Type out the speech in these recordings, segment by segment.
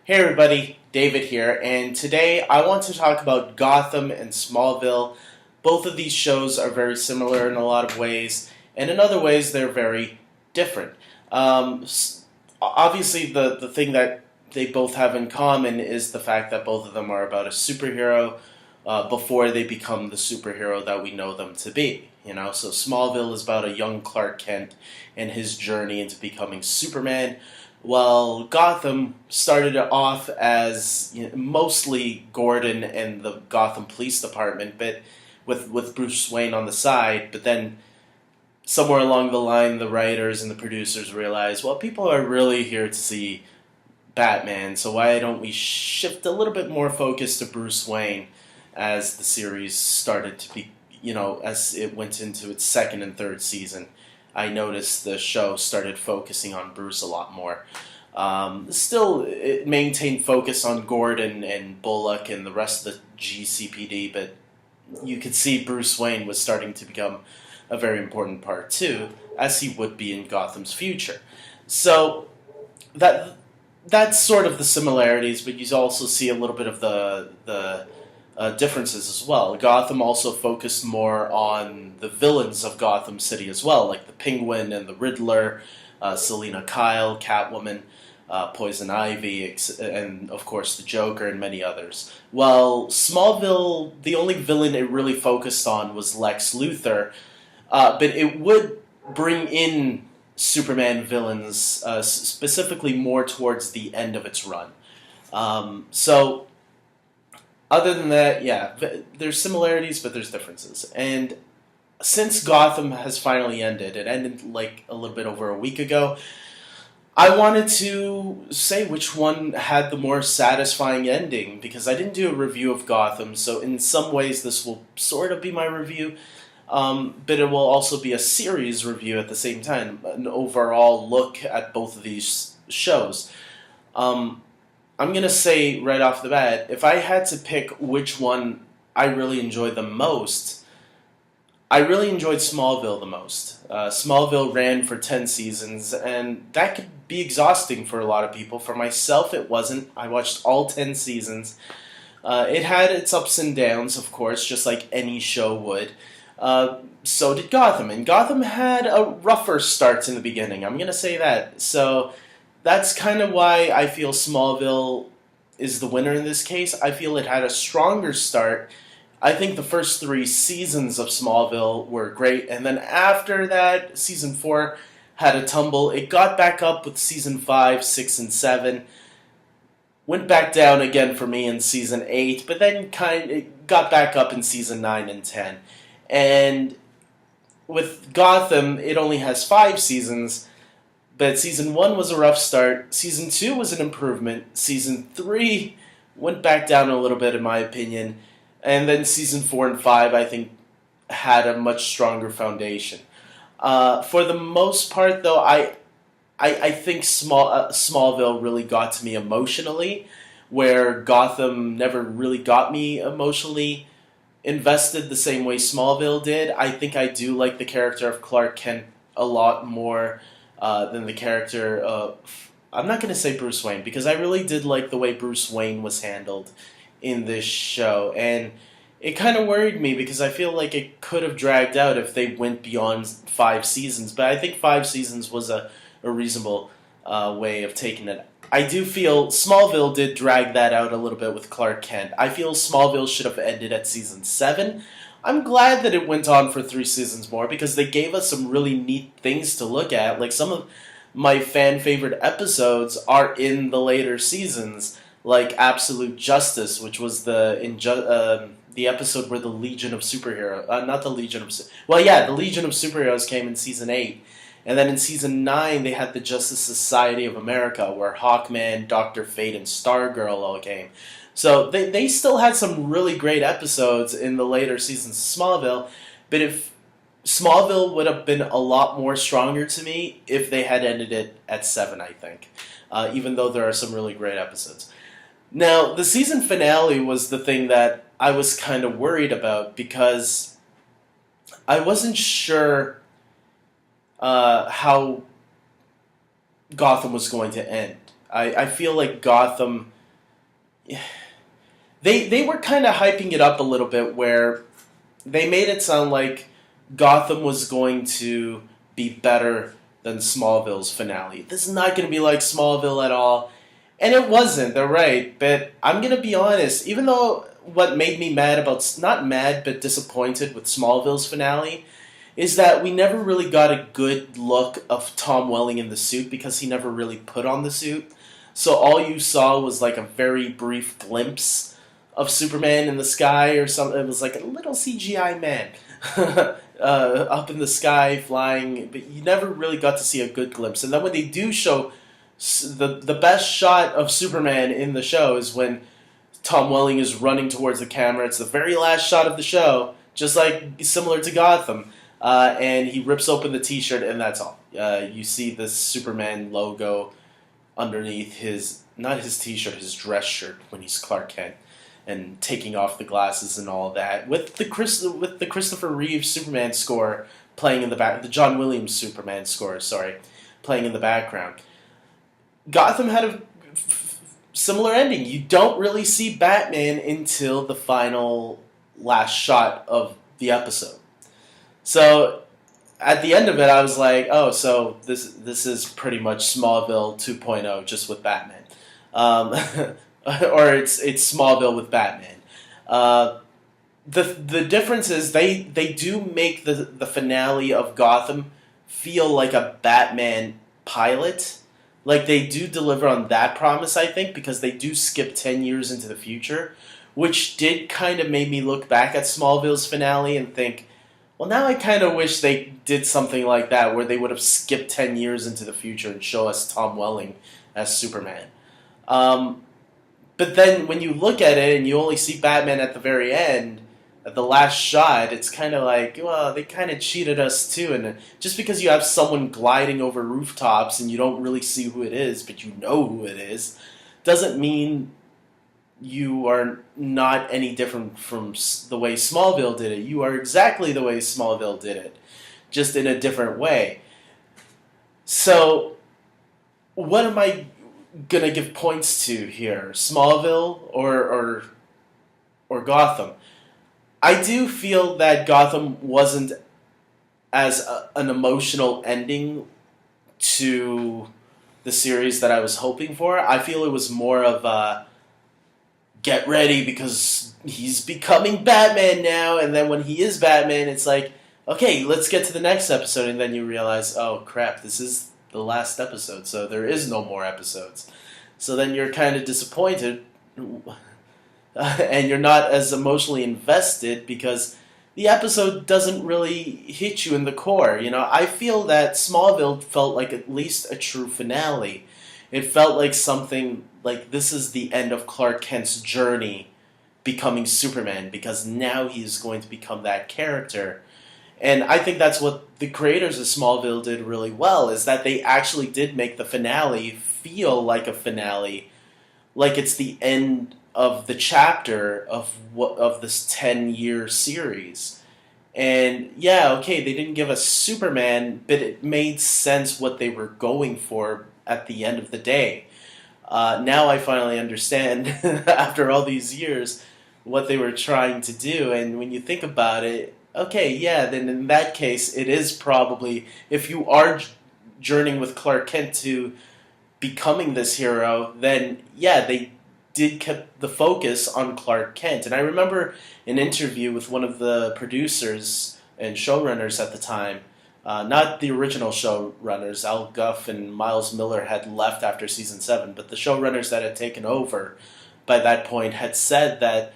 Hey everybody, David here, and today I want to talk about Gotham and Smallville. Both of these shows are very similar in a lot of ways, and in other ways they're very different. Obviously, the thing that they both have in common is the fact that both of them are about a superhero before they become the superhero that we know them to be. So Smallville is about a young Clark Kent and his journey into becoming Superman. Well, Gotham started off as mostly Gordon and the Gotham Police Department, but with Bruce Wayne on the side. But then somewhere along the line, the writers and the producers realized, well, people are really here to see Batman, so why don't we shift a little bit more focus to Bruce Wayne as the series started to be, as it went into its second and third season. I noticed the show started focusing on Bruce a lot more. Still, it maintained focus on Gordon and Bullock and the rest of the GCPD, but you could see Bruce Wayne was starting to become a very important part too, as he would be in Gotham's future. So that's sort of the similarities, but you also see a little bit of the differences as well. Gotham also focused more on the villains of Gotham City as well, like the Penguin and the Riddler, Selina Kyle, Catwoman, Poison Ivy, and of course the Joker and many others. Well, Smallville, the only villain it really focused on was Lex Luthor, but it would bring in Superman villains specifically more towards the end of its run. So other than that, yeah, there's similarities, but there's differences. And since Gotham has finally ended, it ended like a little bit over a week ago, I wanted to say which one had the more satisfying ending, because I didn't do a review of Gotham, so in some ways this will sort of be my review, but it will also be a series review at the same time, an overall look at both of these shows. I'm going to say right off the bat, if I had to pick which one I really enjoyed the most, I really enjoyed Smallville the most. Smallville ran for 10 seasons, and that could be exhausting for a lot of people. For myself, it wasn't. I watched all 10 seasons. It had its ups and downs, of course, just like any show would. So did Gotham, and Gotham had a rougher start in the beginning. I'm going to say that. So that's kind of why I feel Smallville is the winner in this case. I feel it had a stronger start. I think the first 3 seasons of Smallville were great, and then after that, season 4 had a tumble. It got back up with season 5, 6, and 7. Went back down again for me in season 8, but then it got back up in season 9 and 10. And with Gotham, it only has 5 seasons, but season 1 was a rough start. Season 2 was an improvement. Season 3 went back down a little bit, in my opinion. And then season 4 and 5, I think, had a much stronger foundation. For the most part, though, I think Smallville really got to me emotionally, where Gotham never really got me emotionally invested the same way Smallville did. I think I do like the character of Clark Kent a lot more than the character of... I'm not going to say Bruce Wayne, because I really did like the way Bruce Wayne was handled in this show, and it kind of worried me because I feel like it could have dragged out if they went beyond 5 seasons, but I think 5 seasons was a reasonable way of taking it. I do feel Smallville did drag that out a little bit with Clark Kent. I feel Smallville should have ended at season 7. I'm glad that it went on for 3 seasons more, because they gave us some really neat things to look at. Like, some of my fan favorite episodes are in the later seasons, like Absolute Justice, which was the episode where the Legion of Superheroes, the Legion of Superheroes came in season 8, and then in season 9 they had the Justice Society of America, where Hawkman, Dr. Fate, and Stargirl all came. So they still had some really great episodes in the later seasons of Smallville, but if Smallville would have been a lot more stronger to me if they had ended it at 7, I think, even though there are some really great episodes. Now, the season finale was the thing that I was kind of worried about, because I wasn't sure how Gotham was going to end. I feel like Gotham, they were kind of hyping it up a little bit, where they made it sound like Gotham was going to be better than Smallville's finale. This is not going to be like Smallville at all. And it wasn't, they're right. But I'm going to be honest, even though what made me mad about, not mad, but disappointed with Smallville's finale, is that we never really got a good look of Tom Welling in the suit because he never really put on the suit. So all you saw was like a very brief glimpse of Superman in the sky or something. It was like a little CGI man up in the sky flying, but you never really got to see a good glimpse. And then when they do show the best shot of Superman in the show is when Tom Welling is running towards the camera. It's the very last shot of the show, just like similar to Gotham. And he rips open the T-shirt, and that's all. You see the Superman logo underneath his, not his T-shirt, his dress shirt when he's Clark Kent, and taking off the glasses and all that. With the Christopher Reeve Superman score playing in the back, the John Williams Superman score, sorry, playing in the background. Gotham had a similar ending. You don't really see Batman until the final last shot of the episode. So at the end of it, I was like, oh, so this is pretty much Smallville 2.0 just with Batman. Or it's Smallville with Batman. The difference is they do make the finale of Gotham feel like a Batman pilot. Like, they do deliver on that promise, I think, because they do skip 10 years into the future, which did kind of make me look back at Smallville's finale and think, well, now I kind of wish they did something like that, where they would have skipped 10 years into the future and show us Tom Welling as Superman. But then when you look at it and you only see Batman at the very end, at the last shot, it's kind of like, well, they kind of cheated us too. And just because you have someone gliding over rooftops and you don't really see who it is, but you know who it is, doesn't mean you are not any different from the way Smallville did it. You are exactly the way Smallville did it, just in a different way. So, what am I gonna give points to here? Smallville or Gotham? I do feel that Gotham wasn't as an emotional ending to the series that I was hoping for. I feel it was more of a get ready because he's becoming Batman now, and then when he is Batman, it's like, okay, let's get to the next episode, and then you realize, oh crap, this is the last episode, so there is no more episodes. So then you're kind of disappointed, and you're not as emotionally invested because the episode doesn't really hit you in the core. You know, I feel that Smallville felt like at least a true finale. It felt like something like this is the end of Clark Kent's journey becoming Superman, because now he's going to become that character. And I think that's what the creators of Smallville did really well, is that they actually did make the finale feel like a finale, like it's the end of the chapter of this 10-year series. And yeah, okay, they didn't give us Superman, but it made sense what they were going for at the end of the day. Now I finally understand, after all these years, what they were trying to do. And when you think about it, okay, yeah, then in that case, it is probably, if you are journeying with Clark Kent to becoming this hero, then yeah, they did keep the focus on Clark Kent. And I remember an interview with one of the producers and showrunners at the time, not the original showrunners. Al Guff and Miles Miller had left after season 7, but the showrunners that had taken over by that point had said that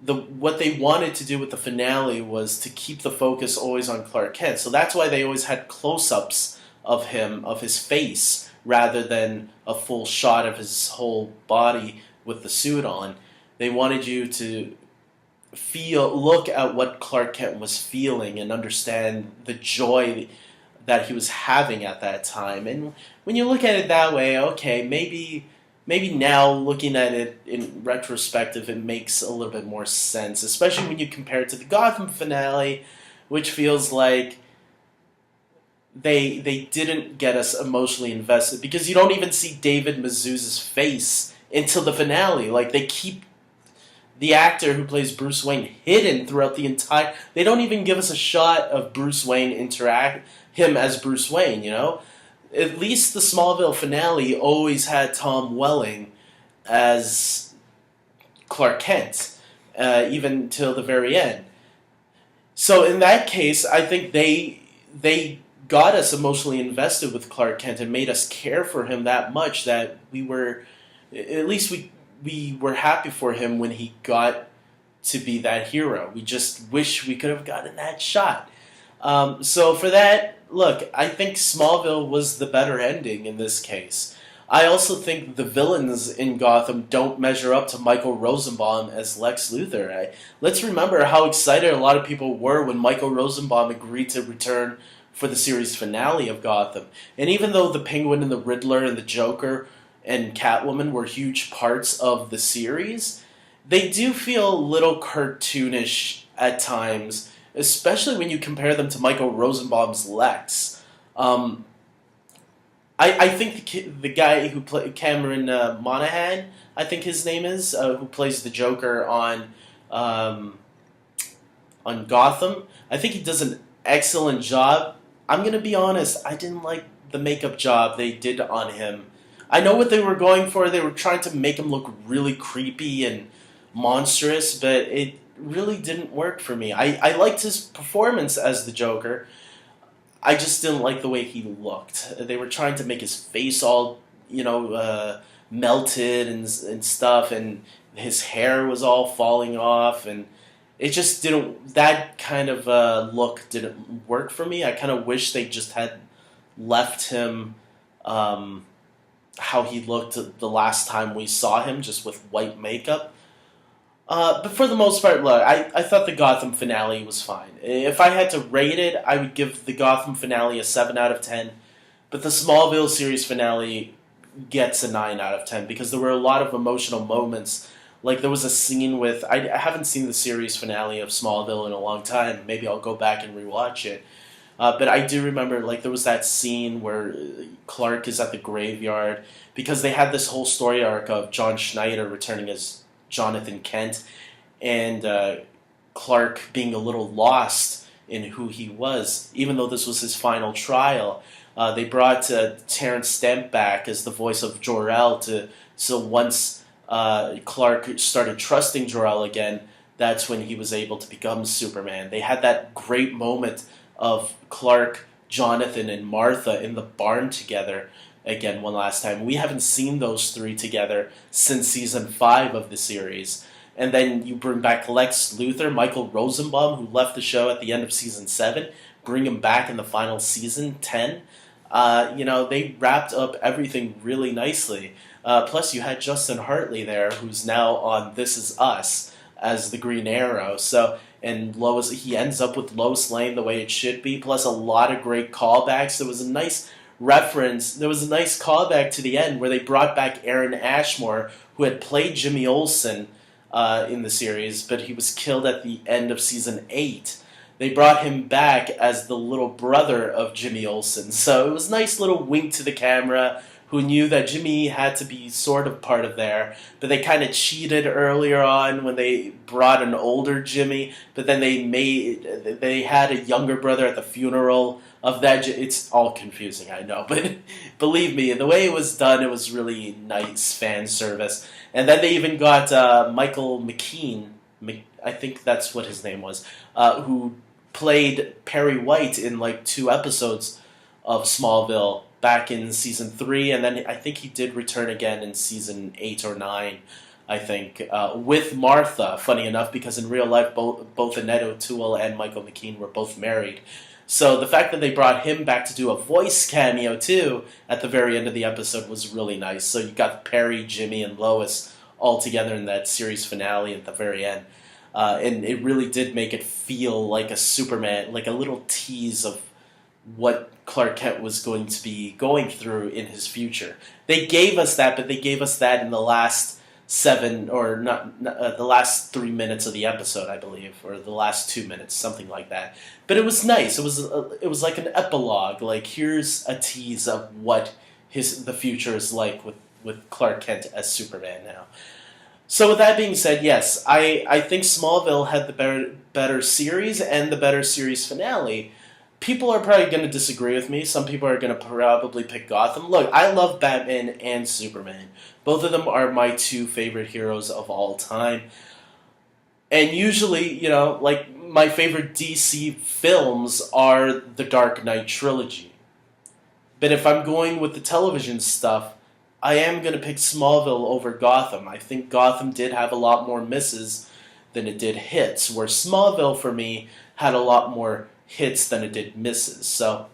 what they wanted to do with the finale was to keep the focus always on Clark Kent. So that's why they always had close-ups of him, of his face, rather than a full shot of his whole body with the suit on. They wanted you to look at what Clark Kent was feeling and understand the joy that he was having at that time. And when you look at it that way, okay, maybe now, looking at it in retrospective, it makes a little bit more sense, especially when you compare it to the Gotham finale, which feels like they didn't get us emotionally invested because you don't even see David Mazouz's face until the finale. Like they keep the actor who plays Bruce Wayne hidden throughout the entire. They don't even give us a shot of Bruce Wayne him as Bruce Wayne. At least the Smallville finale always had Tom Welling as Clark Kent, even till the very end. So in that case, I think they got us emotionally invested with Clark Kent and made us care for him that much that we were happy for him when he got to be that hero. We just wish we could have gotten that shot. So for that, look, I think Smallville was the better ending in this case. I also think the villains in Gotham don't measure up to Michael Rosenbaum as Lex Luthor. Let's remember how excited a lot of people were when Michael Rosenbaum agreed to return for the series finale of Gotham. And even though the Penguin and the Riddler and the Joker and Catwoman were huge parts of the series, they do feel a little cartoonish at times, especially when you compare them to Michael Rosenbaum's Lex. I think the guy who played Cameron Monaghan, I think his name is, who plays the Joker on Gotham, I think he does an excellent job. I'm going to be honest, I didn't like the makeup job they did on him. I know what they were going for. They were trying to make him look really creepy and monstrous, but it really didn't work for me. I liked his performance as the Joker. I just didn't like the way he looked. They were trying to make his face all, melted and stuff, and his hair was all falling off, and it just didn't. That kind of look didn't work for me. I kind of wish they just had left him how he looked the last time we saw him, just with white makeup. But for the most part, look, I thought the Gotham finale was fine. If I had to rate it, I would give the Gotham finale a 7 out of 10. But the Smallville series finale gets a 9 out of 10 because there were a lot of emotional moments. Like there was a scene with... I haven't seen the series finale of Smallville in a long time. Maybe I'll go back and rewatch it. But I do remember, there was that scene where Clark is at the graveyard because they had this whole story arc of John Schneider returning as Jonathan Kent and Clark being a little lost in who he was, even though this was his final trial. They brought Terrence Stamp back as the voice of Jor-El so once Clark started trusting Jor-El again, that's when he was able to become Superman. They had that great moment of Clark, Jonathan, and Martha in the barn together again one last time. We haven't seen those three together since season 5 of the series. And then you bring back Lex Luthor, Michael Rosenbaum, who left the show at the end of season 7, bring him back in the final season, 10. They wrapped up everything really nicely. Plus you had Justin Hartley there, who's now on This Is Us as the Green Arrow. And Lois, he ends up with Lois Lane the way it should be, plus a lot of great callbacks. There was a nice callback to the end where they brought back Aaron Ashmore, who had played Jimmy Olsen in the series, but he was killed at the end of season 8. They brought him back as the little brother of Jimmy Olsen. So it was a nice little wink to the camera, who knew that Jimmy had to be sort of part of there. But they kind of cheated earlier on when they brought an older Jimmy. But then they had a younger brother at the funeral of that. It's all confusing, I know. But believe me, the way it was done, it was really nice fan service. And then they even got Michael McKean, I think that's what his name was, who played Perry White in 2 episodes of Smallville back in season 3, and then I think he did return again in season 8 or 9, I think, with Martha, funny enough, because in real life both Annette O'Toole and Michael McKean were both married. So the fact that they brought him back to do a voice cameo too at the very end of the episode was really nice. So you got Perry, Jimmy, and Lois all together in that series finale at the very end. And it really did make it feel like a Superman, like a little tease of what Clark Kent was going to be going through in his future. They gave us that, but they gave us that in the last 7 or the last 3 minutes of the episode, I believe, or the last 2 minutes, something like that. But it was nice. It was like an epilogue. Like, here's a tease of what the future is like with Clark Kent as Superman now. So with that being said, yes, I think Smallville had the better series and the better series finale. People are probably going to disagree with me. Some people are going to probably pick Gotham. Look, I love Batman and Superman. Both of them are my two favorite heroes of all time. And usually, like, my favorite DC films are the Dark Knight trilogy. But if I'm going with the television stuff, I am going to pick Smallville over Gotham. I think Gotham did have a lot more misses than it did hits, where Smallville, for me, had a lot more hits than it did misses. So,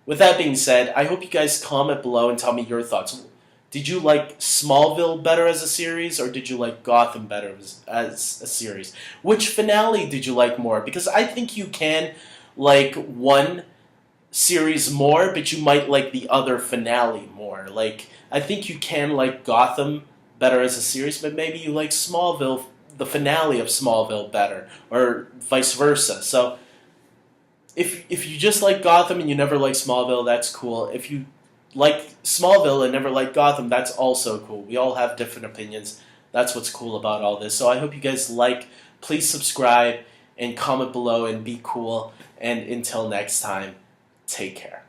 with that being said, I hope you guys comment below and tell me your thoughts. Did you like Smallville better as a series, or did you like Gotham better as a series? Which finale did you like more? Because I think you can like one series more, but you might like the other finale more. Like, I think you can like Gotham better as a series, but maybe you like Smallville, the finale of Smallville, better, or vice versa. So, if you just like Gotham and you never like Smallville, that's cool. If you like Smallville and never like Gotham, that's also cool. We all have different opinions. That's what's cool about all this. So I hope you guys like. Please subscribe and comment below and be cool. And until next time, take care.